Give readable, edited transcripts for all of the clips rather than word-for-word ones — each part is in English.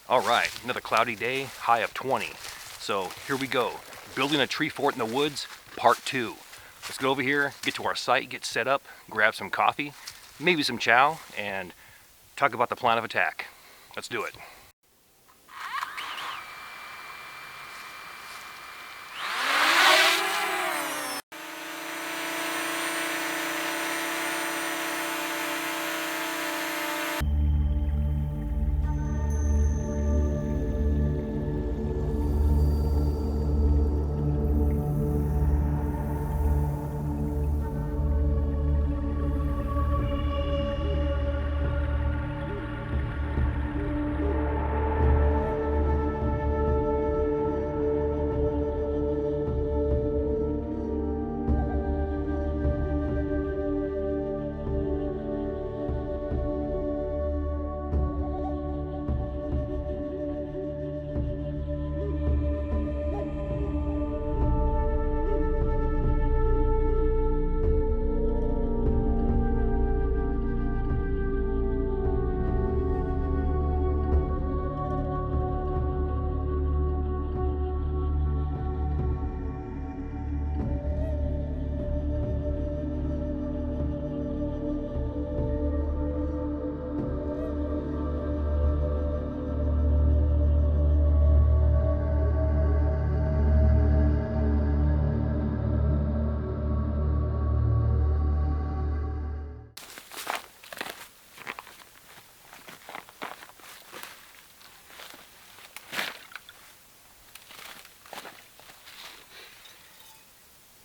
All right, another cloudy day, high of 20. So here we go. Building a tree fort in the woods, part 2. Let's get over here, get to our site, get set up, grab some coffee, maybe some chow, and talk about the plan of attack. Let's do it.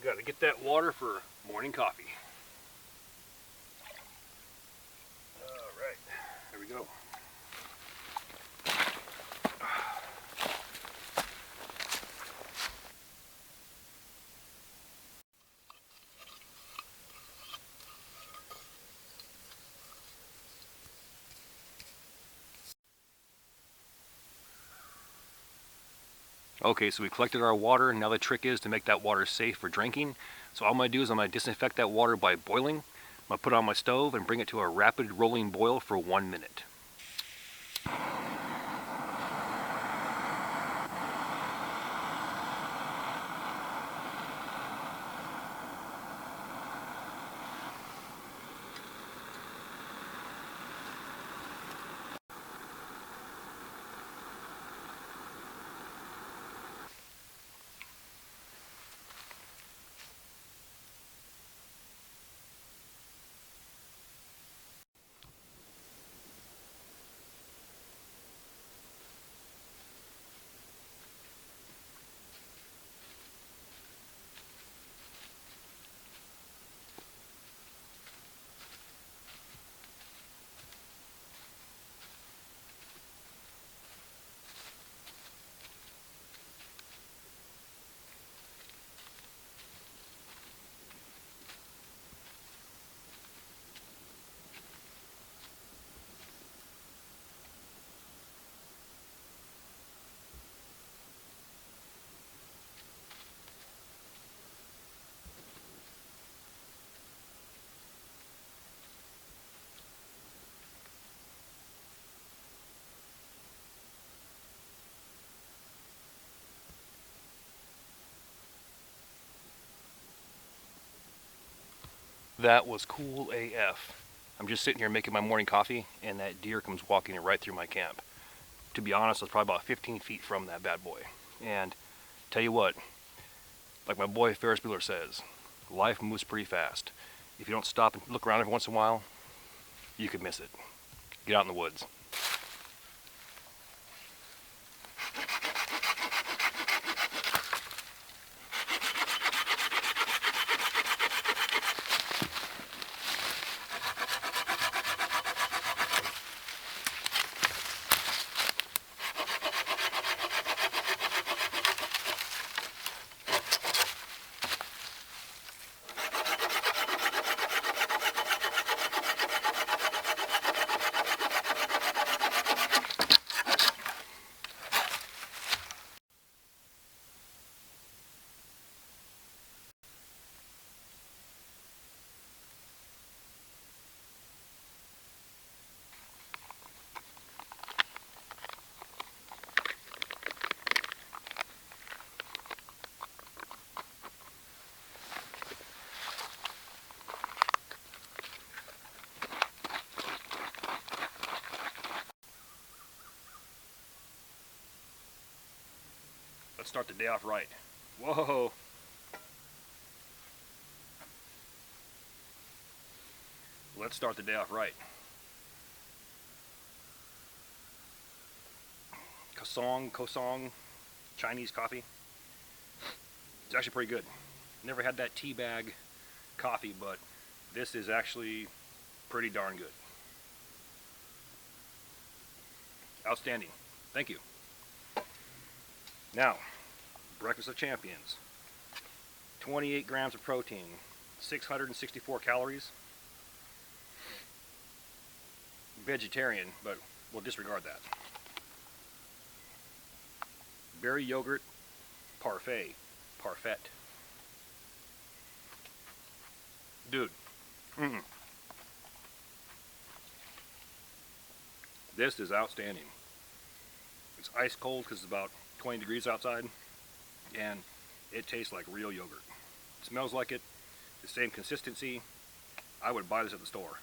Got to get that water for morning coffee. All right, here we go. Okay, so we collected our water. Now the trick is to make that water safe for drinking. So all I'm going to do is I'm going to disinfect that water by boiling. I'm going to put it on my stove and bring it to a rapid rolling boil for 1 minute. That was cool AF. I'm just sitting here making my morning coffee and that deer comes walking right through my camp. To be honest, I was probably about 15 feet from that bad boy. And tell you what, like my boy Ferris Bueller says, life moves pretty fast. If you don't stop and look around every once in a while, you could miss it. Get out in the woods. Let's start the day off right. Whoa. Let's start the day off right. Kosong, Chinese coffee. It's actually pretty good. Never had that tea bag coffee, but this is actually pretty darn good. Outstanding. Thank you. Now, breakfast of champions. 28 grams of protein, 664 calories. Vegetarian, but we'll disregard that. Berry yogurt, parfait. Dude. This is outstanding. It's ice cold because it's about 20 degrees outside, and it tastes like real yogurt. It smells like it, the same consistency. I would buy this at the store.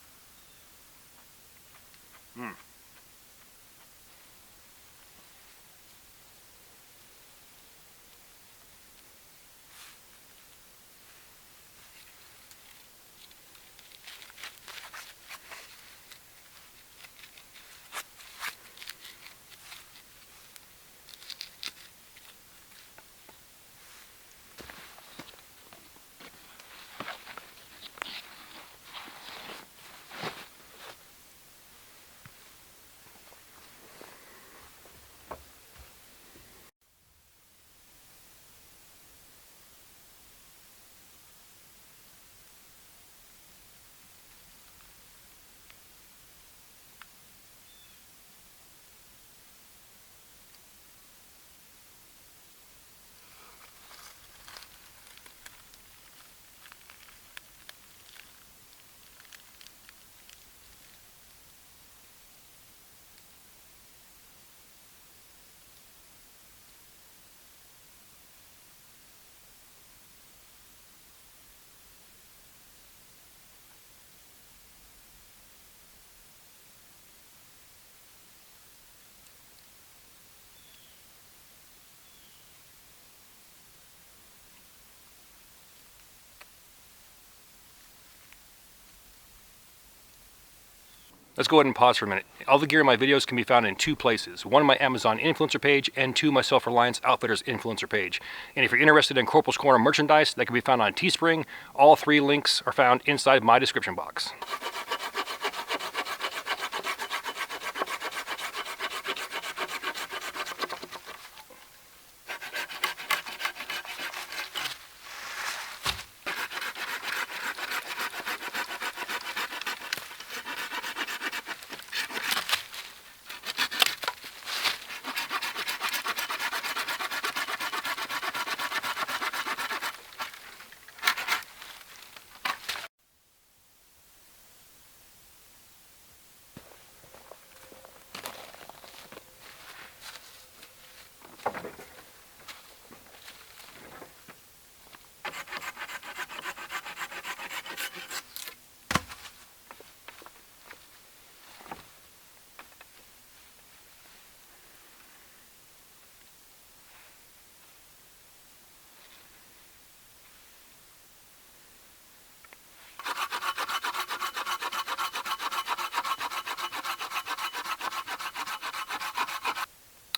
Let's go ahead and pause for a minute. All the gear in my videos can be found in two places. One, my Amazon influencer page, and two, my Self-Reliance Outfitters influencer page. And if you're interested in Corporals Corner merchandise, that can be found on Teespring. All three links are found inside my description box.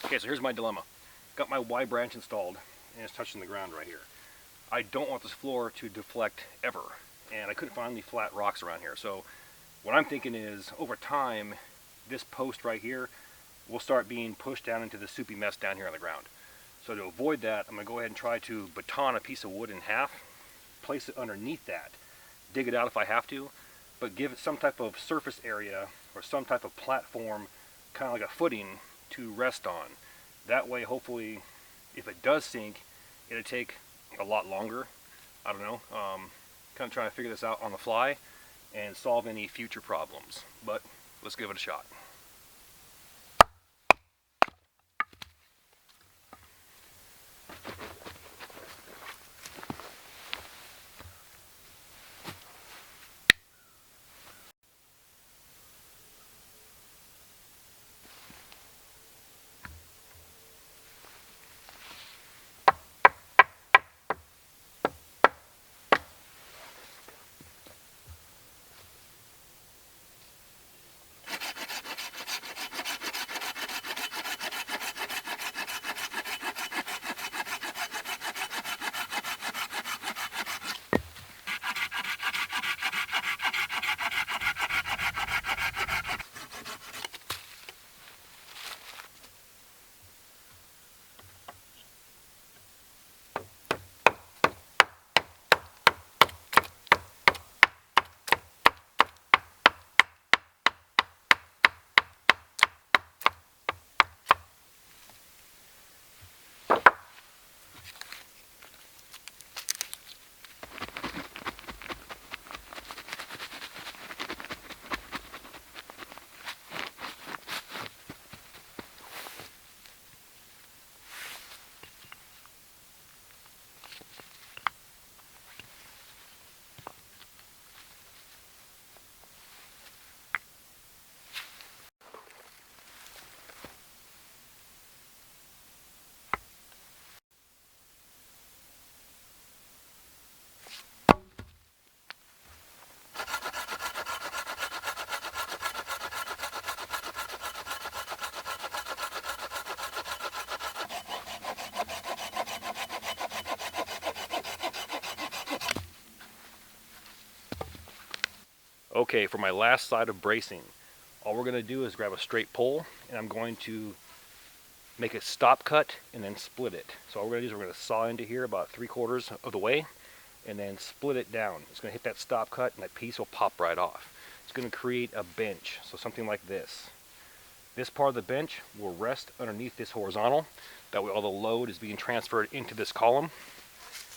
Okay, so here's my dilemma. Got my Y branch installed, and it's touching the ground right here. I don't want this floor to deflect ever, and I couldn't find any flat rocks around here. So what I'm thinking is, over time, this post right here will start being pushed down into the soupy mess down here on the ground. So to avoid that, I'm going to go ahead and try to baton a piece of wood in half, place it underneath that, dig it out if I have to, but give it some type of surface area or some type of platform, kind of like a footing, to rest on. That way, hopefully, if it does sink, it'll take a lot longer. I don't know. Kind of trying to figure this out on the fly and solve any future problems. But let's give it a shot. Okay, for my last side of bracing, all we're going to do is grab a straight pole, and I'm going to make a stop cut and then split it. So all we're going to do is we're going to saw into here about 3/4 of the way and then split it down. It's going to hit that stop cut and that piece will pop right off. It's going to create a bench, so something like this. This part of the bench will rest underneath this horizontal. That way all the load is being transferred into this column.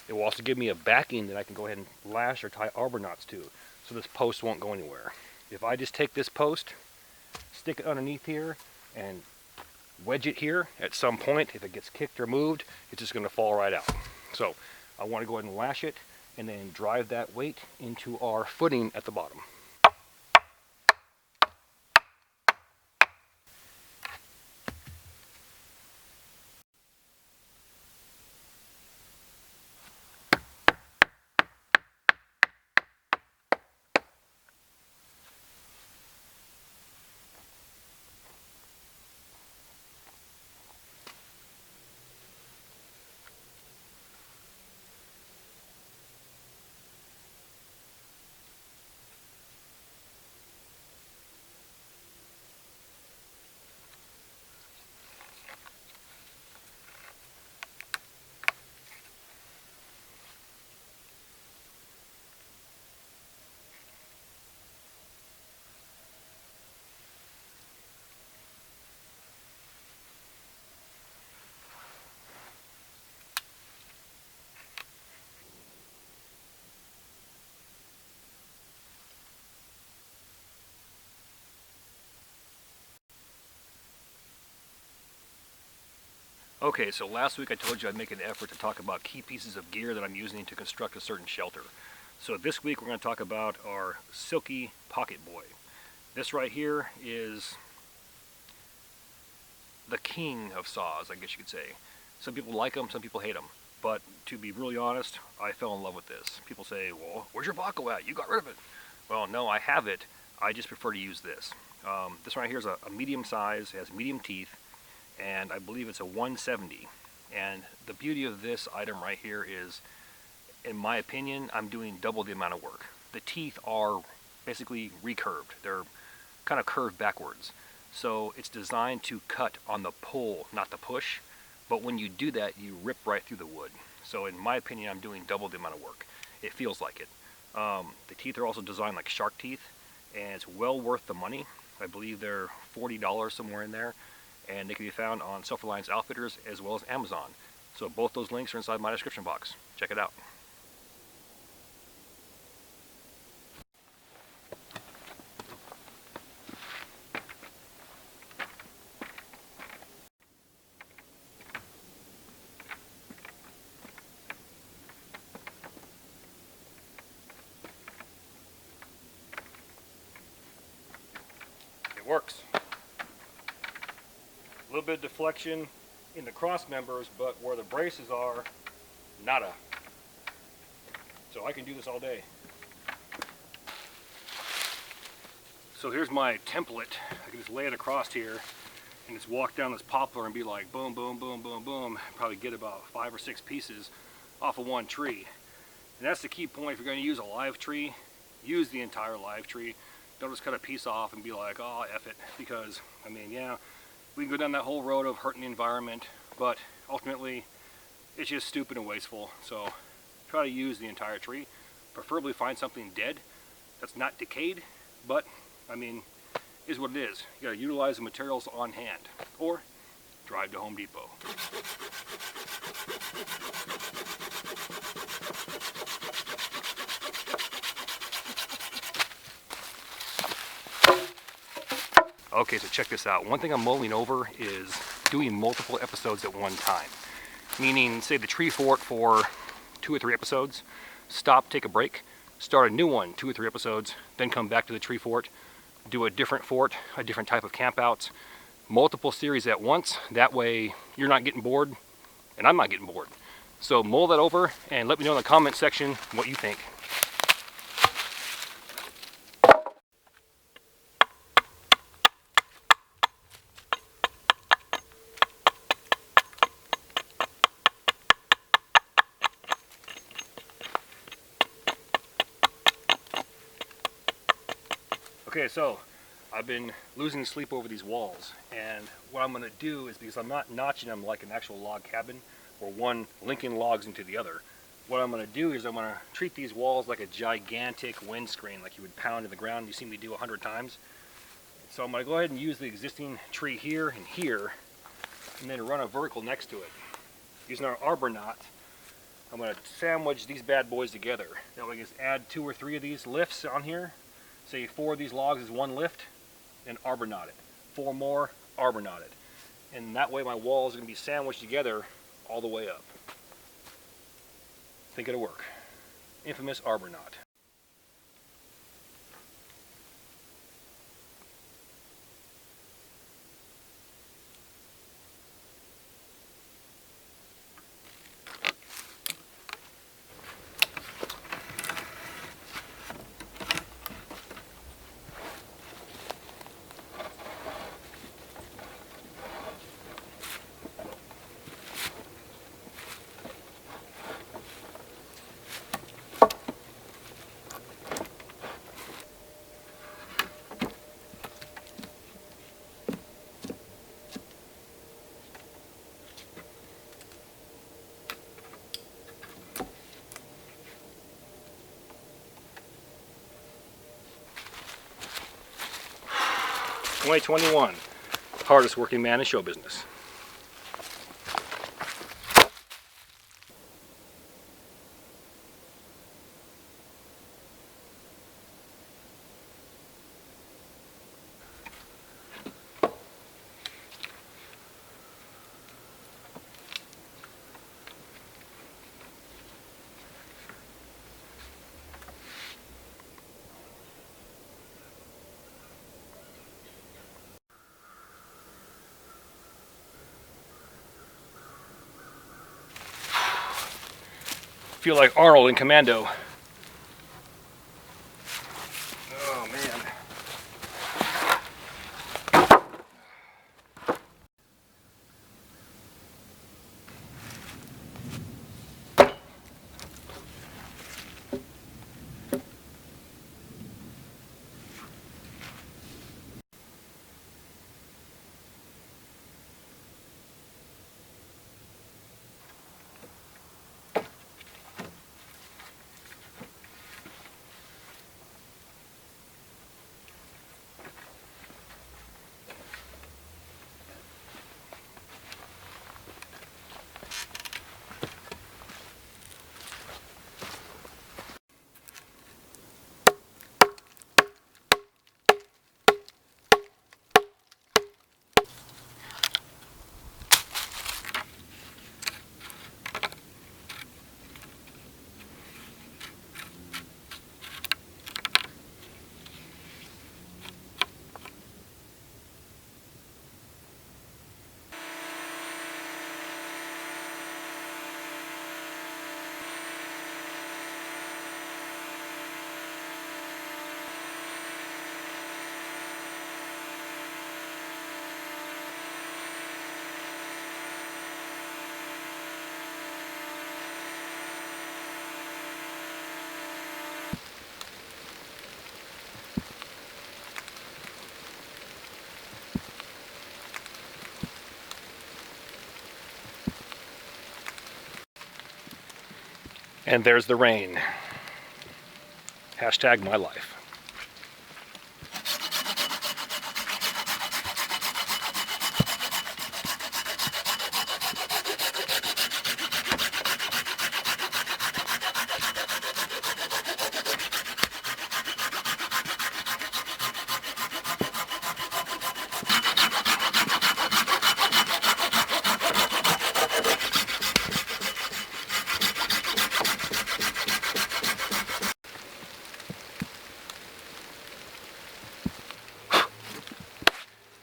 It will also give me a backing that I can go ahead and lash or tie arbor knots to, so this post won't go anywhere. If I just take this post, stick it underneath here, and wedge it here at some point, if it gets kicked or moved, it's just going to fall right out. So I want to go ahead and lash it and then drive that weight into our footing at the bottom. Okay, so last week I told you I'd make an effort to talk about key pieces of gear that I'm using to construct a certain shelter. So this week we're going to talk about our Silky Pocket Boy. This right here is the king of saws, I guess you could say. Some people like them, some people hate them. But to be really honest, I fell in love with this. People say, well, where's your Baco at? You got rid of it. Well, no, I have it. I just prefer to use this. This right here is a medium size, it has medium teeth, and I believe it's a 170. And the beauty of this item right here is, in my opinion, I'm doing double the amount of work. The teeth are basically recurved. They're kind of curved backwards. So it's designed to cut on the pull, not the push. But when you do that, you rip right through the wood. So in my opinion, I'm doing double the amount of work. It feels like it. The teeth are also designed like shark teeth, and it's well worth the money. I believe they're $40 somewhere in there, and they can be found on Self-Reliance Outfitters as well as Amazon. So both those links are inside my description box. Check it out. It works. A little bit of deflection in the cross members, but where the braces are, nada. So I can do this all day. So here's my template. I can just lay it across here and just walk down this poplar and be like boom, boom, boom, boom, boom. Probably get about 5 or 6 pieces off of one tree. And that's the key point. If you're going to use a live tree, use the entire live tree. Don't just cut a piece off and be like, oh, F it. Because, I mean, yeah, we can go down that whole road of hurting the environment, but ultimately, it's just stupid and wasteful. So try to use the entire tree. Preferably find something dead that's not decayed, but, I mean, is what it is. You gotta utilize the materials on hand, or drive to Home Depot. Okay, so check this out. One thing I'm mulling over is doing multiple episodes at one time. Meaning, say the tree fort for 2 or 3 episodes, stop, take a break, start a new one, 2 or 3 episodes, then come back to the tree fort, do a different fort, a different type of campouts, multiple series at once. That way you're not getting bored and I'm not getting bored. So mull that over and let me know in the comment section what you think. Okay, so I've been losing sleep over these walls, and what I'm going to do is, because I'm not notching them like an actual log cabin where one linking logs into the other, what I'm going to do is I'm going to treat these walls like a gigantic windscreen, like you would pound in the ground. You see me do 100 times. So I'm going to go ahead and use the existing tree here and here, and then run a vertical next to it. Using our arbor knot, I'm going to sandwich these bad boys together. That way I just add 2 or 3 of these lifts on here. Say 4 of these logs is one lift, and arbor knot it. 4 more, arbor knot it. And that way my walls are going to be sandwiched together all the way up. Think it'll work. Infamous arbor knot. '21, hardest working man in show business. Feel like Arnold in Commando. Oh man. And there's the rain. Hashtag my life.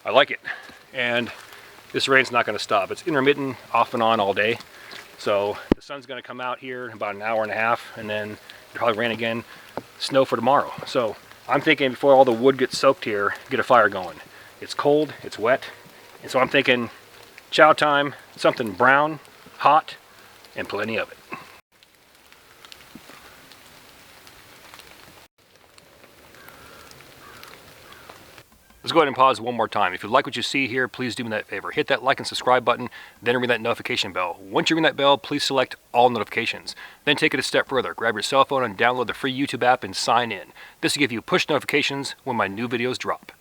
I like it. And this rain's not going to stop. It's intermittent, off and on all day. So the sun's going to come out here in about an hour and a half, and then it'll probably rain again, snow for tomorrow. So I'm thinking before all the wood gets soaked here, get a fire going. It's cold, it's wet, and so I'm thinking chow time, something brown, hot, and plenty of it. Let's go ahead and pause one more time. If you like what you see here, please do me that favor. Hit that like and subscribe button, then ring that notification bell. Once you ring that bell, please select all notifications. Then take it a step further. Grab your cell phone and download the free YouTube app and sign in. This will give you push notifications when my new videos drop.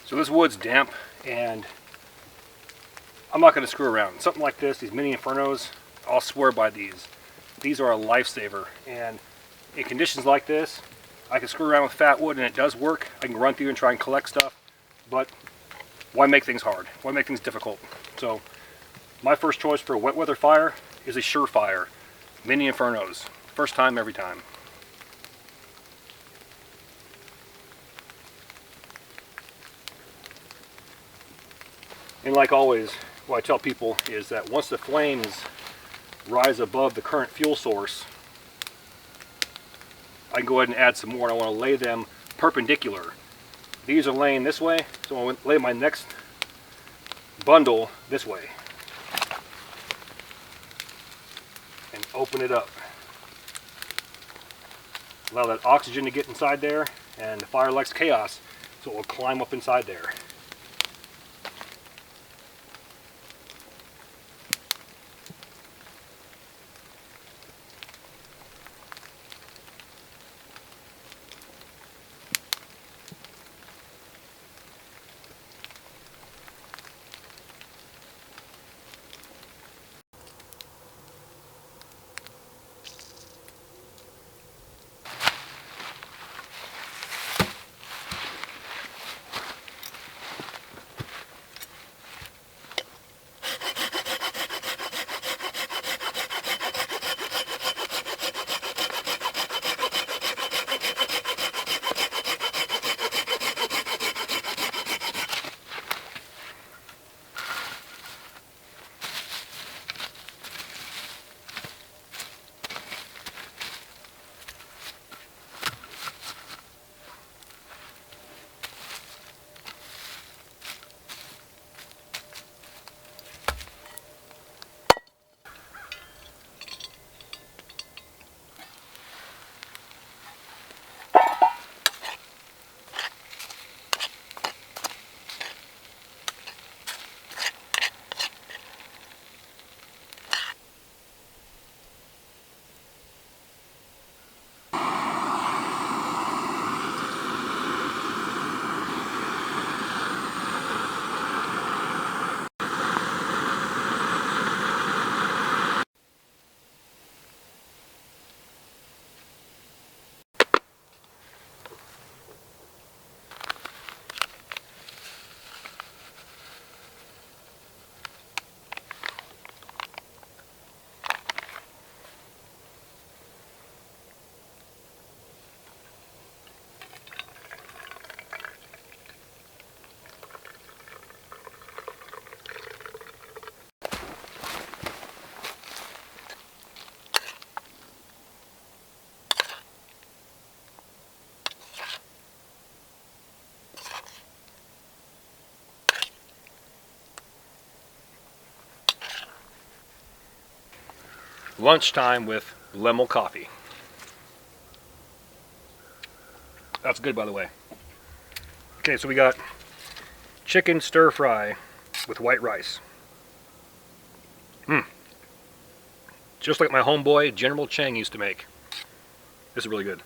So this wood's damp, and I'm not going to screw around. Something like this, these mini infernos, I'll swear by these. These are a lifesaver, and in conditions like this, I can screw around with fat wood and it does work. I can run through and try and collect stuff, but why make things hard? Why make things difficult? So my first choice for a wet weather fire is a Surefire mini infernos. First time, every time. And like always, what I tell people is that once the flames rise above the current fuel source, I can go ahead and add some more, and I want to lay them perpendicular. These are laying this way, so I want to lay my next bundle this way. And open it up. Allow that oxygen to get inside there, and the fire likes chaos, so it will climb up inside there. Lunchtime with Lemon coffee. That's good, by the way. Okay, so we got chicken stir fry with white rice. Just like my homeboy General Chang used to make. This is really good.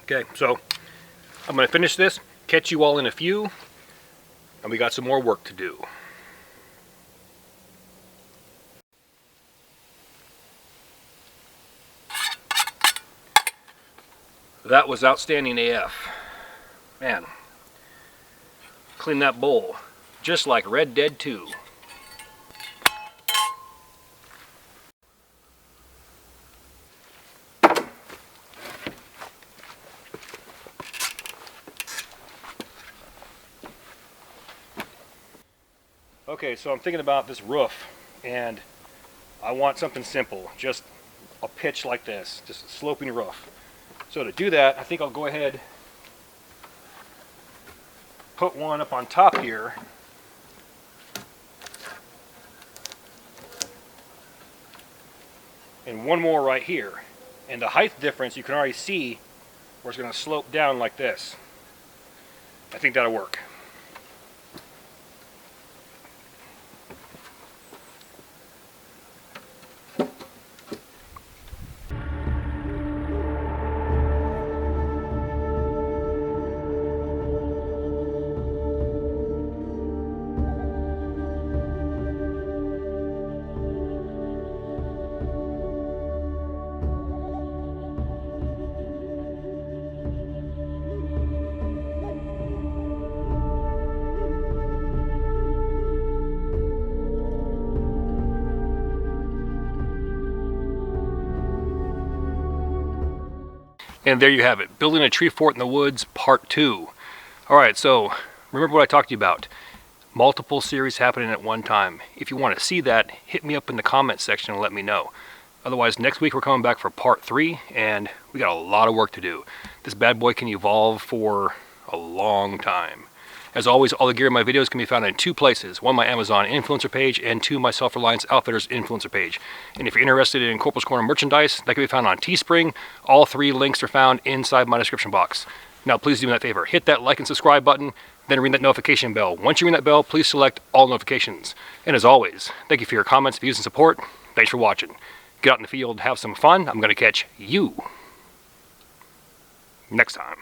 Okay, so I'm going to finish this, catch you all in a few, and we got some more work to do. That was outstanding AF. Man, clean that bowl, just like Red Dead 2. Okay, so I'm thinking about this roof, and I want something simple, just a pitch like this, just a sloping roof. So to do that, I think I'll go ahead, put one up on top here, and one more right here. And the height difference, you can already see where it's going to slope down like this. I think that'll work. And there you have it, Building a Tree Fort in the Woods, Part 2. Alright, so remember what I talked to you about. Multiple series happening at one time. If you want to see that, hit me up in the comments section and let me know. Otherwise, next week we're coming back for Part 3, and we got a lot of work to do. This bad boy can evolve for a long time. As always, all the gear in my videos can be found in 2 places. 1, my Amazon influencer page, and 2, my Self-Reliance Outfitters influencer page. And if you're interested in Corporals Corner merchandise, that can be found on Teespring. All 3 links are found inside my description box. Now, please do me that favor. Hit that like and subscribe button, then ring that notification bell. Once you ring that bell, please select all notifications. And as always, thank you for your comments, views, and support. Thanks for watching. Get out in the field, have some fun. I'm going to catch you next time.